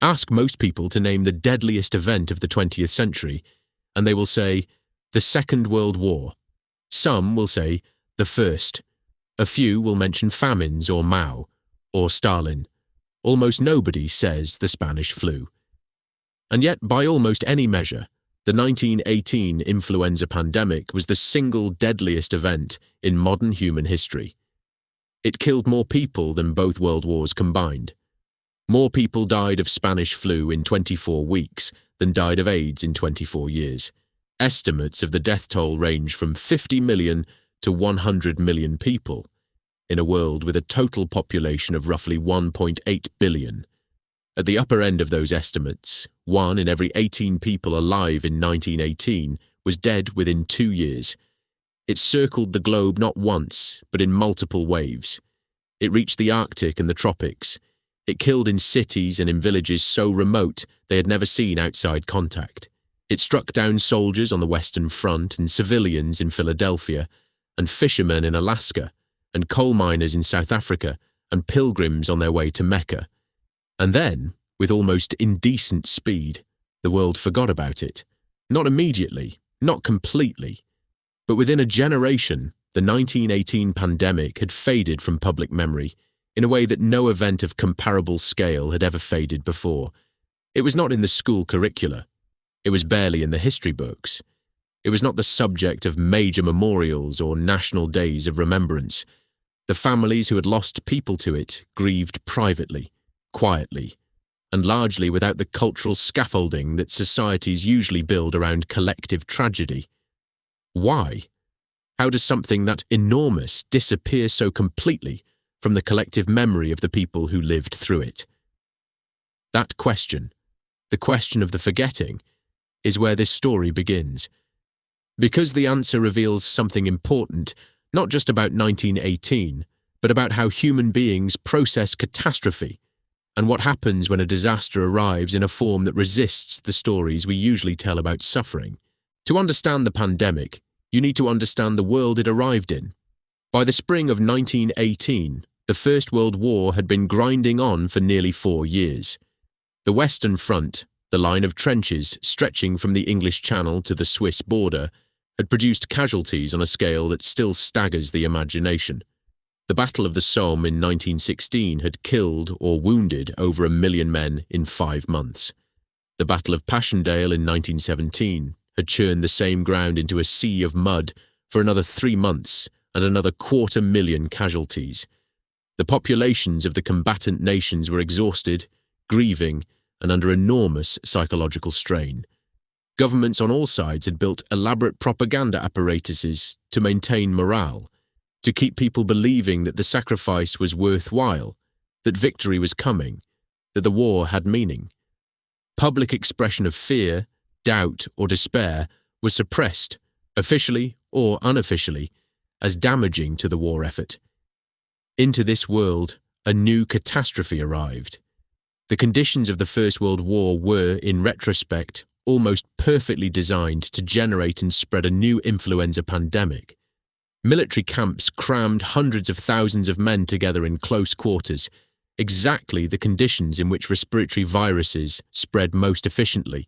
Ask most people to name the deadliest event of the 20th century, and they will say, the Second World War. Some will say, the First. A few will mention famines or Mao, or Stalin. Almost nobody says the Spanish flu. And yet, by almost any measure, the 1918 influenza pandemic was the single deadliest event in modern human history. It killed more people than both world wars combined. More people died of Spanish flu in 24 weeks than died of AIDS in 24 years. Estimates of the death toll range from 50 million to 100 million people, in a world with a total population of roughly 1.8 billion. At the upper end of those estimates, 1 in every 18 people alive in 1918 was dead within 2 years. It circled the globe not once, but in multiple waves. It reached the Arctic and the tropics. It killed in cities and in villages so remote they had never seen outside contact. It struck down soldiers on the Western Front and civilians in Philadelphia, and fishermen in Alaska, and coal miners in South Africa, and pilgrims on their way to Mecca. And then, with almost indecent speed, the world forgot about it. Not immediately, not completely, but within a generation, the 1918 pandemic had faded from public memory in a way that no event of comparable scale had ever faded before. It was not in the school curricula. It was barely in the history books. It was not the subject of major memorials or national days of remembrance. The families who had lost people to it grieved privately, quietly, and largely without the cultural scaffolding that societies usually build around collective tragedy. Why? How does something that enormous disappear so completely from the collective memory of the people who lived through it? That question, the question of the forgetting, is where this story begins. Because the answer reveals something important, not just about 1918, but about how human beings process catastrophe, and what happens when a disaster arrives in a form that resists the stories we usually tell about suffering. To understand the pandemic, you need to understand the world it arrived in. By the spring of 1918, the First World War had been grinding on for nearly 4 years. The Western Front, the line of trenches stretching from the English Channel to the Swiss border, had produced casualties on a scale that still staggers the imagination. The Battle of the Somme in 1916 had killed or wounded over 1 million men in 5 months. The Battle of Passchendaele in 1917 had churned the same ground into a sea of mud for another 3 months and another 250,000 casualties. The populations of the combatant nations were exhausted, grieving, and under enormous psychological strain. Governments on all sides had built elaborate propaganda apparatuses to maintain morale, to keep people believing that the sacrifice was worthwhile, that victory was coming, that the war had meaning. Public expression of fear, doubt, or despair was suppressed, officially or unofficially, as damaging to the war effort. Into this world, a new catastrophe arrived. The conditions of the First World War were, in retrospect, almost perfectly designed to generate and spread a new influenza pandemic. Military camps crammed hundreds of thousands of men together in close quarters, exactly the conditions in which respiratory viruses spread most efficiently.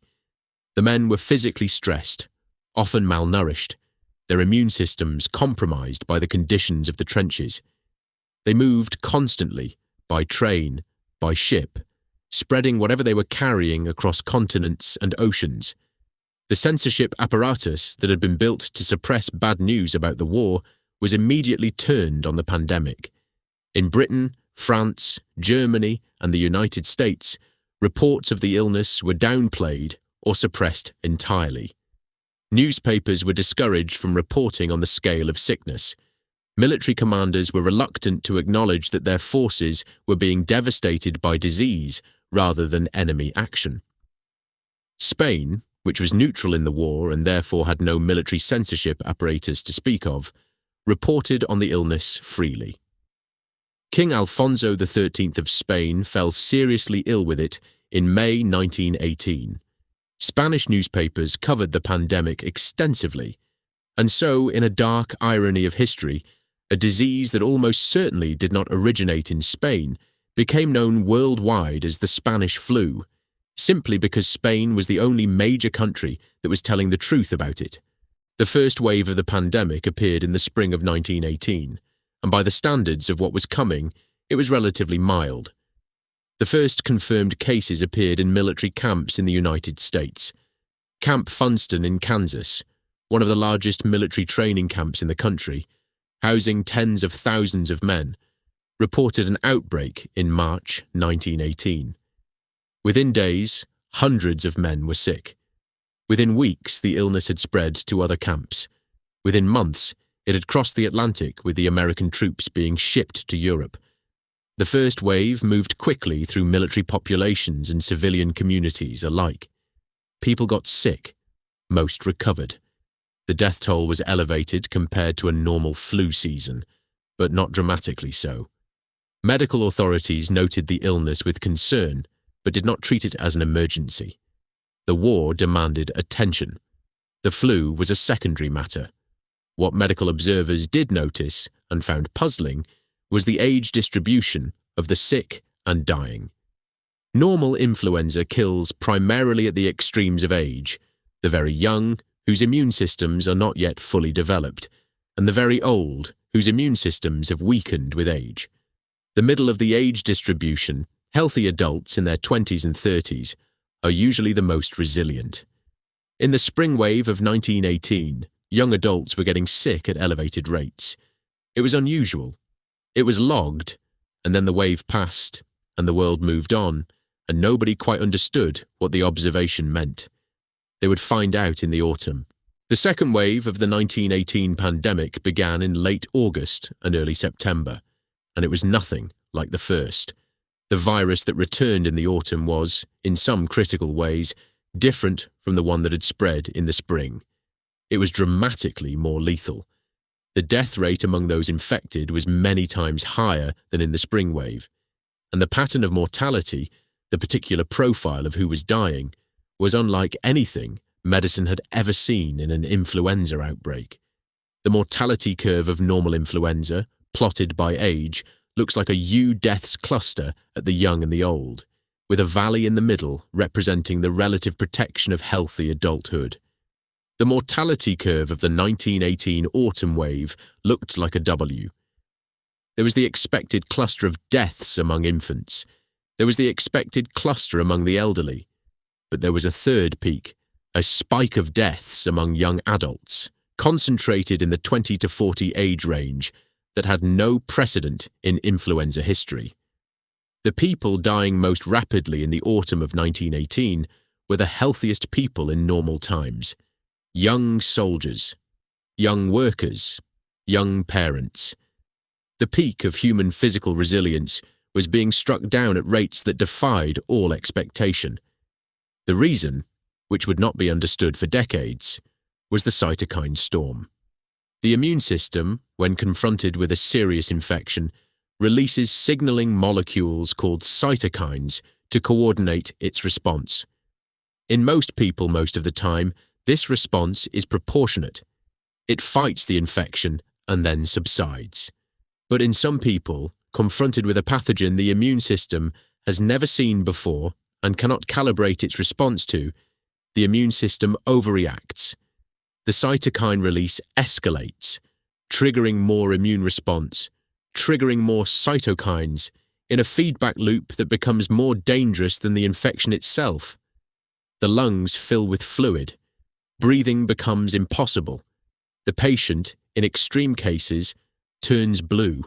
The men were physically stressed, often malnourished, their immune systems compromised by the conditions of the trenches. They moved constantly, by train, by ship, spreading whatever they were carrying across continents and oceans. The censorship apparatus that had been built to suppress bad news about the war was immediately turned on the pandemic. In Britain, France, Germany, and the United States, reports of the illness were downplayed or suppressed entirely. Newspapers were discouraged from reporting on the scale of sickness. Military commanders were reluctant to acknowledge that their forces were being devastated by disease rather than enemy action. Spain, which was neutral in the war and therefore had no military censorship apparatus to speak of, reported on the illness freely. King Alfonso XIII of Spain fell seriously ill with it in May 1918. Spanish newspapers covered the pandemic extensively, and so, in a dark irony of history, a disease that almost certainly did not originate in Spain became known worldwide as the Spanish flu, simply because Spain was the only major country that was telling the truth about it. The first wave of the pandemic appeared in the spring of 1918, and by the standards of what was coming, it was relatively mild. The first confirmed cases appeared in military camps in the United States. Camp Funston in Kansas, one of the largest military training camps in the country, housing tens of thousands of men, reported an outbreak in March 1918. Within days, hundreds of men were sick. Within weeks, the illness had spread to other camps. Within months, it had crossed the Atlantic with the American troops being shipped to Europe. The first wave moved quickly through military populations and civilian communities alike. People got sick. Most recovered. The death toll was elevated compared to a normal flu season, but not dramatically so. Medical authorities noted the illness with concern, but did not treat it as an emergency. The war demanded attention. The flu was a secondary matter. What medical observers did notice, and found puzzling, was the age distribution of the sick and dying. Normal influenza kills primarily at the extremes of age, the very young, whose immune systems are not yet fully developed, and the very old, whose immune systems have weakened with age. The middle of the age distribution, healthy adults in their 20s and 30s, are usually the most resilient. In the spring wave of 1918, young adults were getting sick at elevated rates. It was unusual. It was logged, and then the wave passed, and the world moved on, and nobody quite understood what the observation meant. They would find out in the autumn. The second wave of the 1918 pandemic began in late August and early September, and it was nothing like the first. The virus that returned in the autumn was, in some critical ways, different from the one that had spread in the spring. It was dramatically more lethal. The death rate among those infected was many times higher than in the spring wave, and the pattern of mortality, the particular profile of who was dying, was unlike anything medicine had ever seen in an influenza outbreak. The mortality curve of normal influenza, plotted by age, looks like a U deaths cluster at the young and the old, with a valley in the middle representing the relative protection of healthy adulthood. The mortality curve of the 1918 autumn wave looked like a W. There was the expected cluster of deaths among infants. There was the expected cluster among the elderly. But there was a third peak, a spike of deaths among young adults, concentrated in the 20 to 40 age range, that had no precedent in influenza history. The people dying most rapidly in the autumn of 1918 were the healthiest people in normal times. Young soldiers, young workers, young parents. The peak of human physical resilience was being struck down at rates that defied all expectation. The reason, which would not be understood for decades, was the cytokine storm. The immune system, when confronted with a serious infection, releases signaling molecules called cytokines to coordinate its response. In most people most of the time, this response is proportionate. It fights the infection and then subsides. But in some people, confronted with a pathogen the immune system has never seen before and cannot calibrate its response to, the immune system overreacts. The cytokine release escalates, triggering more immune response, triggering more cytokines, in a feedback loop that becomes more dangerous than the infection itself. The lungs fill with fluid. Breathing becomes impossible. The patient, in extreme cases, turns blue,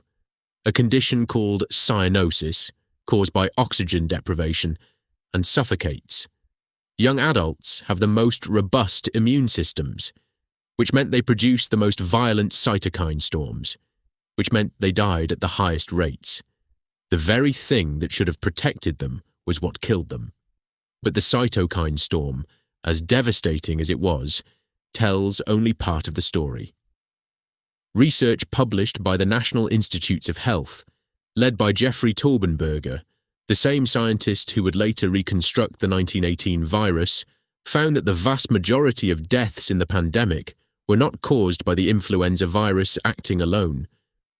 a condition called cyanosis, caused by oxygen deprivation, and suffocates. Young adults have the most robust immune systems, which meant they produced the most violent cytokine storms, which meant they died at the highest rates. The very thing that should have protected them was what killed them. But the cytokine storm, as devastating as it was, tells only part of the story. Research published by the National Institutes of Health, led by Jeffrey Taubenberger, the same scientist who would later reconstruct the 1918 virus, found that the vast majority of deaths in the pandemic were not caused by the influenza virus acting alone.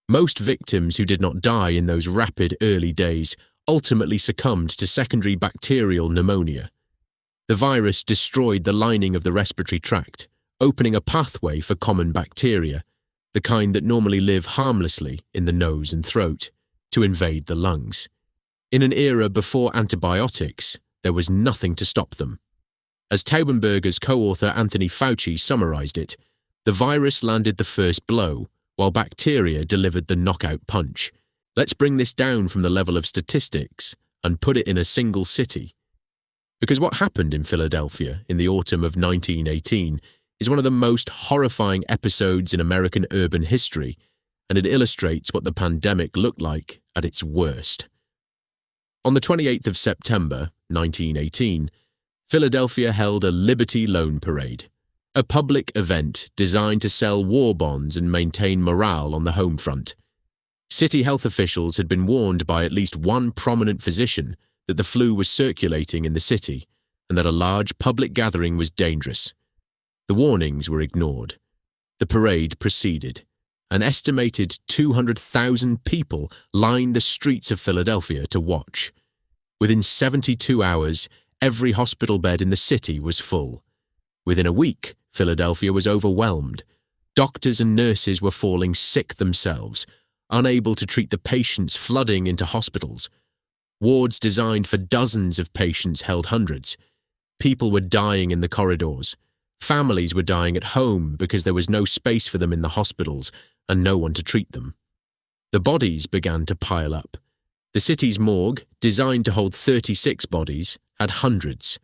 Most victims who did not die in those rapid early days ultimately succumbed to secondary bacterial pneumonia. The virus destroyed the lining of the respiratory tract, opening a pathway for common bacteria, the kind that normally live harmlessly in the nose and throat, to invade the lungs. In an era before antibiotics, there was nothing to stop them. As Taubenberger's co-author Anthony Fauci summarized it, the virus landed the first blow, while bacteria delivered the knockout punch. Let's bring this down from the level of statistics and put it in a single city. Because what happened in Philadelphia in the autumn of 1918 is one of the most horrifying episodes in American urban history, and it illustrates what the pandemic looked like at its worst. On the 28th of September, 1918, Philadelphia held a Liberty Loan Parade, a public event designed to sell war bonds and maintain morale on the home front. City health officials had been warned by at least one prominent physician that the flu was circulating in the city and that a large public gathering was dangerous. The warnings were ignored. The parade proceeded. An estimated 200,000 people lined the streets of Philadelphia to watch. Within 72 hours, every hospital bed in the city was full. Within a week, Philadelphia was overwhelmed. Doctors and nurses were falling sick themselves, unable to treat the patients flooding into hospitals. Wards designed for dozens of patients held hundreds. People were dying in the corridors. Families were dying at home because there was no space for them in the hospitals and no one to treat them. The bodies began to pile up. The city's morgue, designed to hold 36 bodies, had hundreds.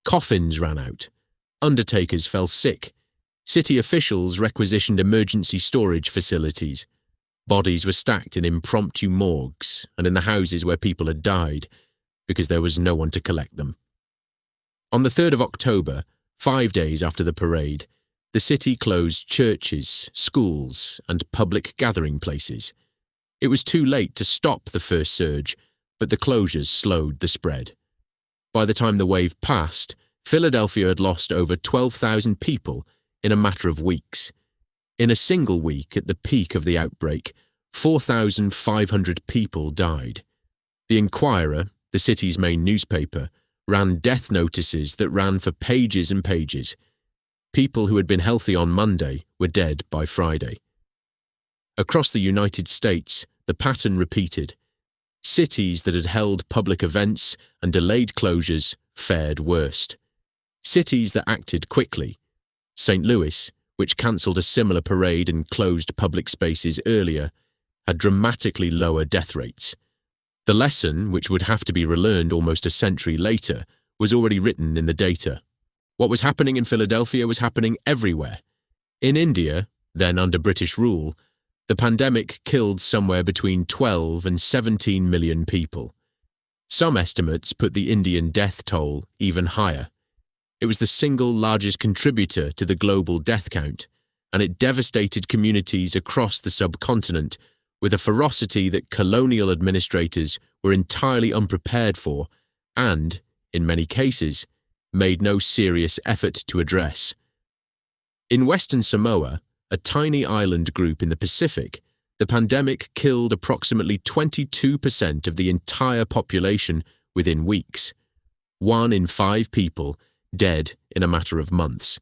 Coffins ran out. Undertakers fell sick. City officials requisitioned emergency storage facilities. Bodies were stacked in impromptu morgues and in the houses where people had died, because there was no one to collect them. On the 3rd of October, 5 days after the parade, the city closed churches, schools, and public gathering places. It was too late to stop the first surge, but the closures slowed the spread. By the time the wave passed, Philadelphia had lost over 12,000 people in a matter of weeks. In a single week at the peak of the outbreak, 4,500 people died. The Inquirer, the city's main newspaper, ran death notices that ran for pages and pages. People who had been healthy on Monday were dead by Friday. Across the United States, the pattern repeated. Cities that had held public events and delayed closures fared worst. Cities that acted quickly. St. Louis, which cancelled a similar parade and closed public spaces earlier, had dramatically lower death rates. The lesson, which would have to be relearned almost a century later, was already written in the data. What was happening in Philadelphia was happening everywhere. In India, then under British rule, the pandemic killed somewhere between 12 and 17 million people. Some estimates put the Indian death toll even higher. It was the single largest contributor to the global death count, and it devastated communities across the subcontinent with a ferocity that colonial administrators were entirely unprepared for and, in many cases, made no serious effort to address. In Western Samoa, a tiny island group in the Pacific, the pandemic killed approximately 22% of the entire population within weeks. 1 in 5 people dead in a matter of months.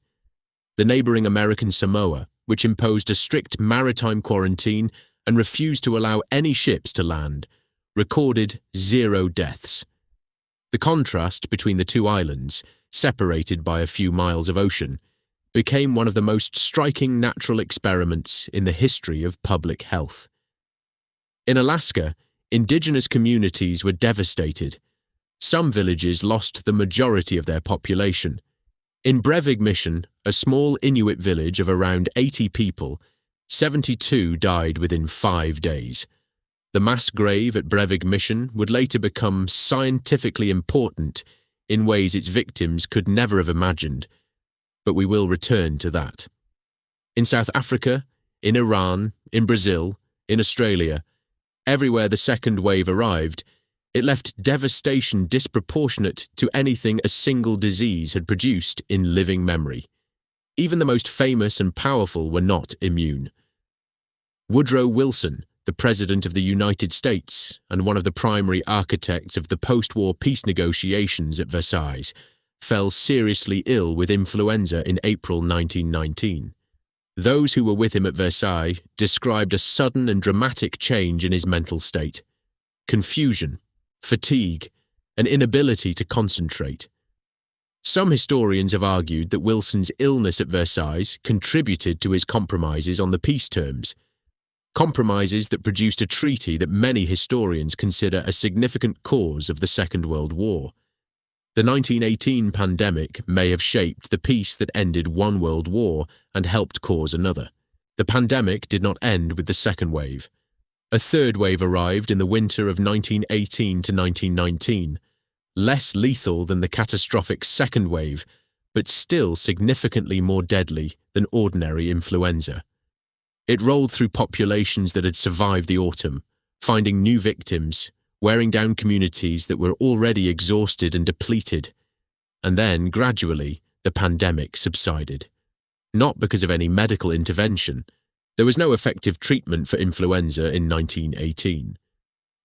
The neighboring American Samoa, which imposed a strict maritime quarantine and refused to allow any ships to land, recorded 0 deaths. The contrast between the two islands, separated by a few miles of ocean, became one of the most striking natural experiments in the history of public health. In Alaska, indigenous communities were devastated. Some villages lost the majority of their population. In Brevig Mission, a small Inuit village of around 80 people, 72 died within 5 days. The mass grave at Brevig Mission would later become scientifically important in ways its victims could never have imagined, but we will return to that. In South Africa, in Iran, in Brazil, in Australia, everywhere the second wave arrived, it left devastation disproportionate to anything a single disease had produced in living memory. Even the most famous and powerful were not immune. Woodrow Wilson, the President of the United States and one of the primary architects of the post-war peace negotiations at Versailles, fell seriously ill with influenza in April 1919. Those who were with him at Versailles described a sudden and dramatic change in his mental state: confusion, fatigue, an inability to concentrate. Some historians have argued that Wilson's illness at Versailles contributed to his compromises on the peace terms, compromises that produced a treaty that many historians consider a significant cause of the Second World War. The 1918 pandemic may have shaped the peace that ended one world war and helped cause another. The pandemic did not end with the second wave. A third wave arrived in the winter of 1918 to 1919, less lethal than the catastrophic second wave, but still significantly more deadly than ordinary influenza. It rolled through populations that had survived the autumn, finding new victims, wearing down communities that were already exhausted and depleted. And then, gradually, the pandemic subsided. Not because of any medical intervention. There was no effective treatment for influenza in 1918.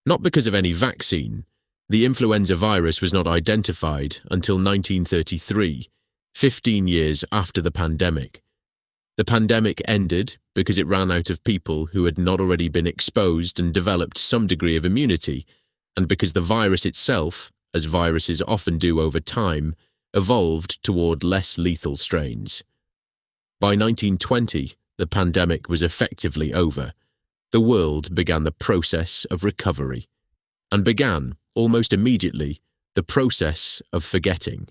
Not because of any vaccine. The influenza virus was not identified until 1933, 15 years after the pandemic. The pandemic ended because it ran out of people who had not already been exposed and developed some degree of immunity, and because the virus itself, as viruses often do over time, evolved toward less lethal strains. By 1920, the pandemic was effectively over. The world began the process of recovery, and began, almost immediately, the process of forgetting.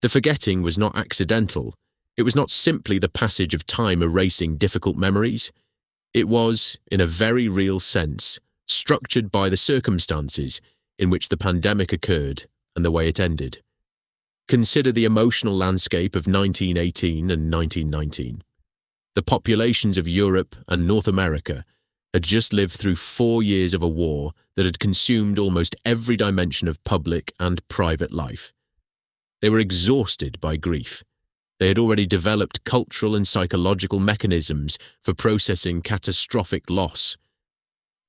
The forgetting was not accidental. It was not simply the passage of time erasing difficult memories. It was, in a very real sense, structured by the circumstances in which the pandemic occurred and the way it ended. Consider the emotional landscape of 1918 and 1919. The populations of Europe and North America had just lived through 4 years of a war that had consumed almost every dimension of public and private life. They were exhausted by grief. They had already developed cultural and psychological mechanisms for processing catastrophic loss.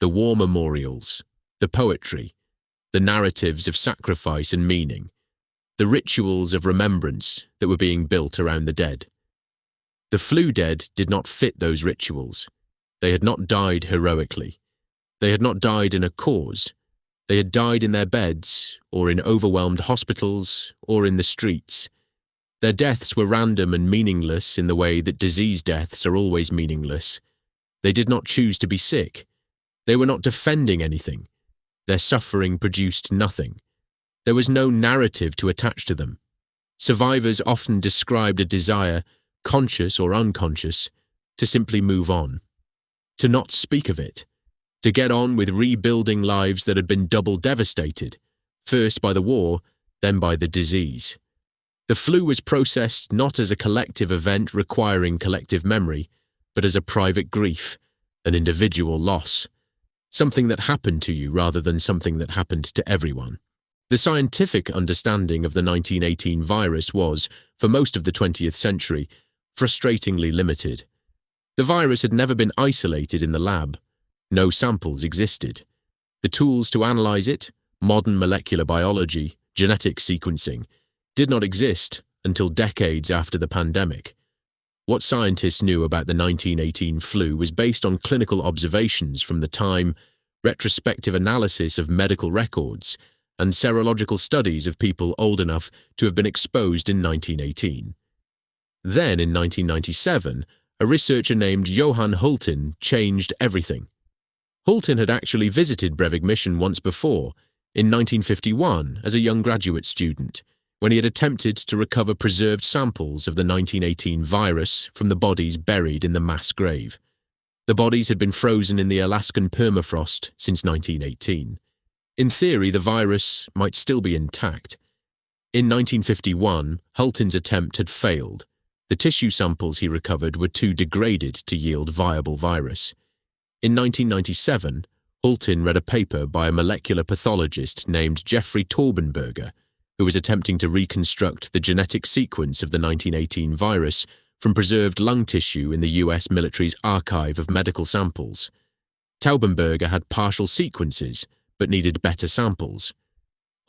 The war memorials, the poetry, the narratives of sacrifice and meaning, the rituals of remembrance that were being built around the dead. The flu dead did not fit those rituals. They had not died heroically. They had not died in a cause. They had died in their beds, or in overwhelmed hospitals, or in the streets. Their deaths were random and meaningless in the way that disease deaths are always meaningless. They did not choose to be sick. They were not defending anything. Their suffering produced nothing. There was no narrative to attach to them. Survivors often described a desire, conscious or unconscious, to simply move on, to not speak of it, to get on with rebuilding lives that had been double devastated, first by the war, then by the disease. The flu was processed not as a collective event requiring collective memory, but as a private grief, an individual loss, something that happened to you rather than something that happened to everyone. The scientific understanding of the 1918 virus was, for most of the 20th century, frustratingly limited. The virus had never been isolated in the lab. No samples existed. The tools to analyze it, modern molecular biology, genetic sequencing, did not exist until decades after the pandemic. What scientists knew about the 1918 flu was based on clinical observations from the time, retrospective analysis of medical records, and serological studies of people old enough to have been exposed in 1918. Then, in 1997, a researcher named Johann Hultin changed everything. Hultin had actually visited Brevik Mission once before, in 1951, as a young graduate student, when he had attempted to recover preserved samples of the 1918 virus from the bodies buried in the mass grave. The bodies had been frozen in the Alaskan permafrost since 1918. In theory, the virus might still be intact. In 1951, Hultin's attempt had failed. The tissue samples he recovered were too degraded to yield viable virus. In 1997, Hultin read a paper by a molecular pathologist named Jeffrey Taubenberger, who was attempting to reconstruct the genetic sequence of the 1918 virus from preserved lung tissue in the US military's archive of medical samples. Taubenberger had partial sequences, but needed better samples.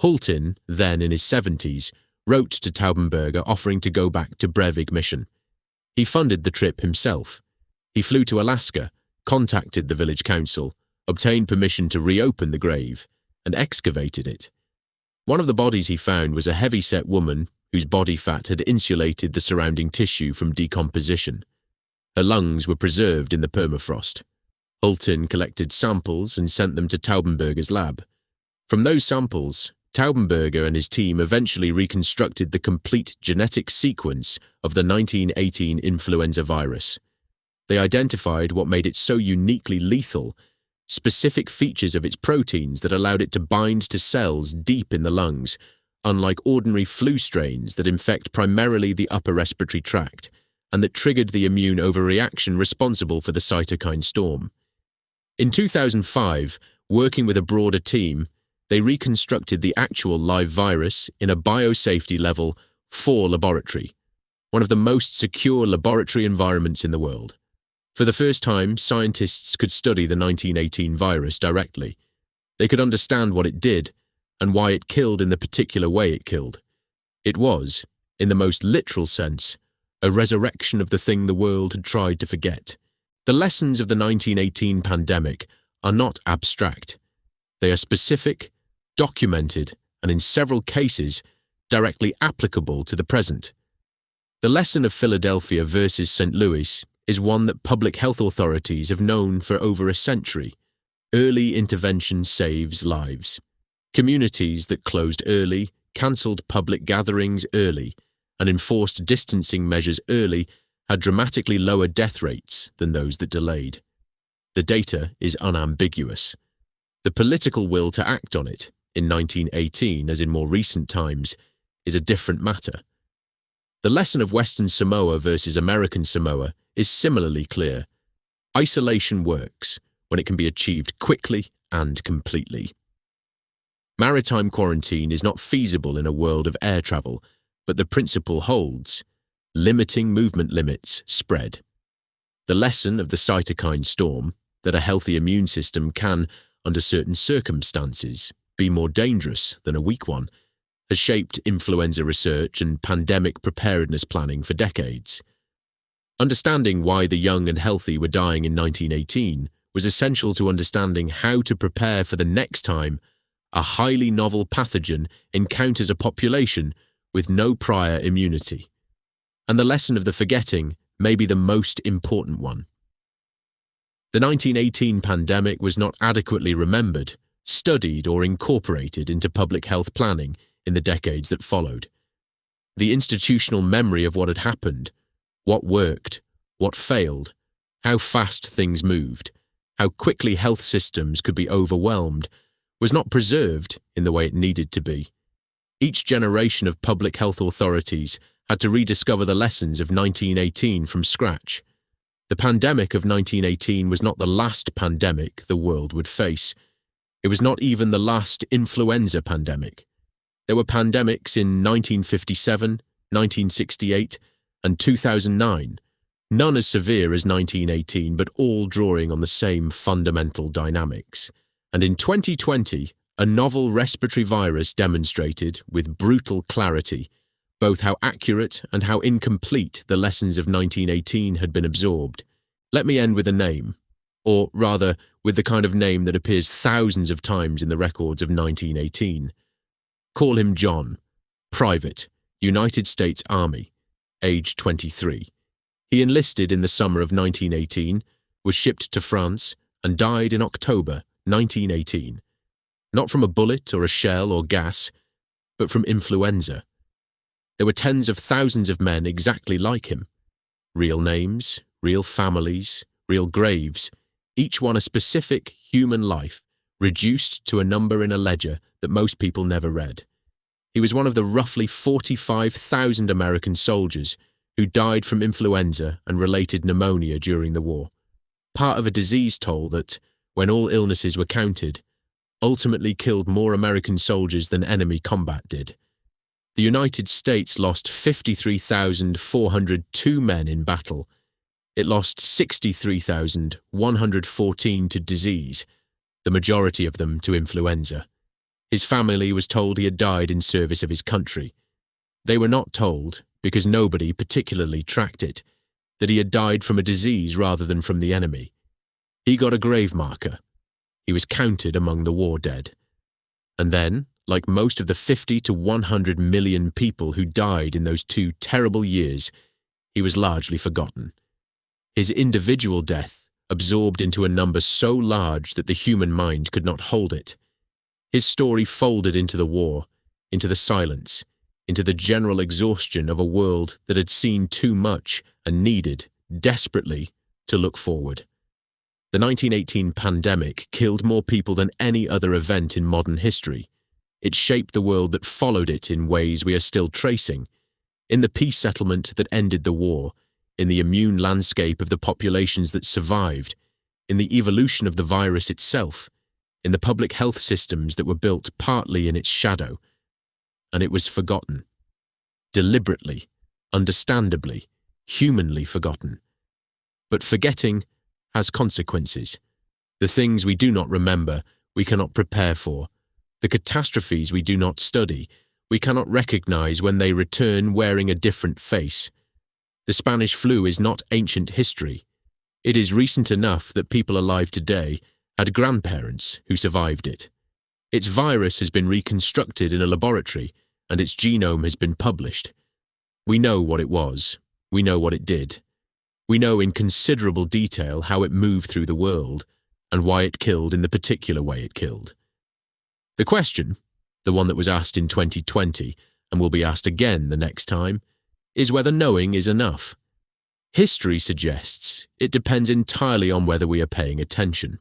Hultin, then in his 70s, wrote to Taubenberger offering to go back to Breivik mission. He funded the trip himself. He flew to Alaska, contacted the village council, obtained permission to reopen the grave, and excavated it. One of the bodies he found was a heavy-set woman whose body fat had insulated the surrounding tissue from decomposition. Her lungs were preserved in the permafrost. Hultin collected samples and sent them to Taubenberger's lab. From those samples, Taubenberger and his team eventually reconstructed the complete genetic sequence of the 1918 influenza virus. They identified what made it so uniquely lethal, specific features of its proteins that allowed it to bind to cells deep in the lungs, unlike ordinary flu strains that infect primarily the upper respiratory tract, and that triggered the immune overreaction responsible for the cytokine storm. In 2005, working with a broader team, they reconstructed the actual live virus in a biosafety level 4 laboratory, one of the most secure laboratory environments in the world. For the first time, scientists could study the 1918 virus directly. They could understand what it did and why it killed in the particular way it killed. It was, in the most literal sense, a resurrection of the thing the world had tried to forget. The lessons of the 1918 pandemic are not abstract. They are specific, documented, and in several cases, directly applicable to the present. The lesson of Philadelphia versus St. Louis is one that public health authorities have known for over a century. Early intervention saves lives. Communities that closed early, cancelled public gatherings early, and enforced distancing measures early had dramatically lower death rates than those that delayed. The data is unambiguous. The political will to act on it, in 1918 as in more recent times, is a different matter. The lesson of Western Samoa versus American Samoa is similarly clear. Isolation works when it can be achieved quickly and completely. Maritime quarantine is not feasible in a world of air travel, but the principle holds. Limiting movement limits spread. The lesson of the cytokine storm, that a healthy immune system can, under certain circumstances, be more dangerous than a weak one, has shaped influenza research and pandemic preparedness planning for decades. Understanding why the young and healthy were dying in 1918 was essential to understanding how to prepare for the next time a highly novel pathogen encounters a population with no prior immunity. And the lesson of the forgetting may be the most important one. The 1918 pandemic was not adequately remembered, studied, or incorporated into public health planning in the decades that followed. The institutional memory of what had happened, what worked, what failed, how fast things moved, how quickly health systems could be overwhelmed, was not preserved in the way it needed to be. Each generation of public health authorities had to rediscover the lessons of 1918 from scratch. The pandemic of 1918 was not the last pandemic the world would face. It was not even the last influenza pandemic. There were pandemics in 1957, 1968, and 2009, none as severe as 1918, but all drawing on the same fundamental dynamics. And in 2020, a novel respiratory virus demonstrated, with brutal clarity, both how accurate and how incomplete the lessons of 1918 had been absorbed. Let me end with a name, or rather, with the kind of name that appears thousands of times in the records of 1918. Call him John, private, United States Army, age 23. He enlisted in the summer of 1918, was shipped to France, and died in October 1918. Not from a bullet or a shell or gas, but from influenza. There were tens of thousands of men exactly like him. Real names, real families, real graves, each one a specific human life, reduced to a number in a ledger that most people never read. He was one of the roughly 45,000 American soldiers who died from influenza and related pneumonia during the war, part of a disease toll that, when all illnesses were counted, ultimately killed more American soldiers than enemy combat did. The United States lost 53,402 men in battle. It lost 63,114 to disease, the majority of them to influenza. His family was told he had died in service of his country. They were not told, because nobody particularly tracked it, that he had died from a disease rather than from the enemy. He got a grave marker. He was counted among the war dead. And then, like most of the 50 to 100 million people who died in those 2 terrible years, he was largely forgotten. His individual death absorbed into a number so large that the human mind could not hold it. His story folded into the war, into the silence, into the general exhaustion of a world that had seen too much and needed, desperately, to look forward. The 1918 pandemic killed more people than any other event in modern history. It shaped the world that followed it in ways we are still tracing. In the peace settlement that ended the war, in the immune landscape of the populations that survived, in the evolution of the virus itself, in the public health systems that were built partly in its shadow. And it was forgotten. Deliberately, understandably, humanly forgotten. But forgetting has consequences. The things we do not remember, we cannot prepare for. The catastrophes we do not study, we cannot recognize when they return wearing a different face. The Spanish flu is not ancient history. It is recent enough that people alive today had grandparents who survived it. Its virus has been reconstructed in a laboratory, and its genome has been published. We know what it was. We know what it did. We know in considerable detail how it moved through the world, and why it killed in the particular way it killed. The question, the one that was asked in 2020, and will be asked again the next time, is whether knowing is enough. History suggests it depends entirely on whether we are paying attention.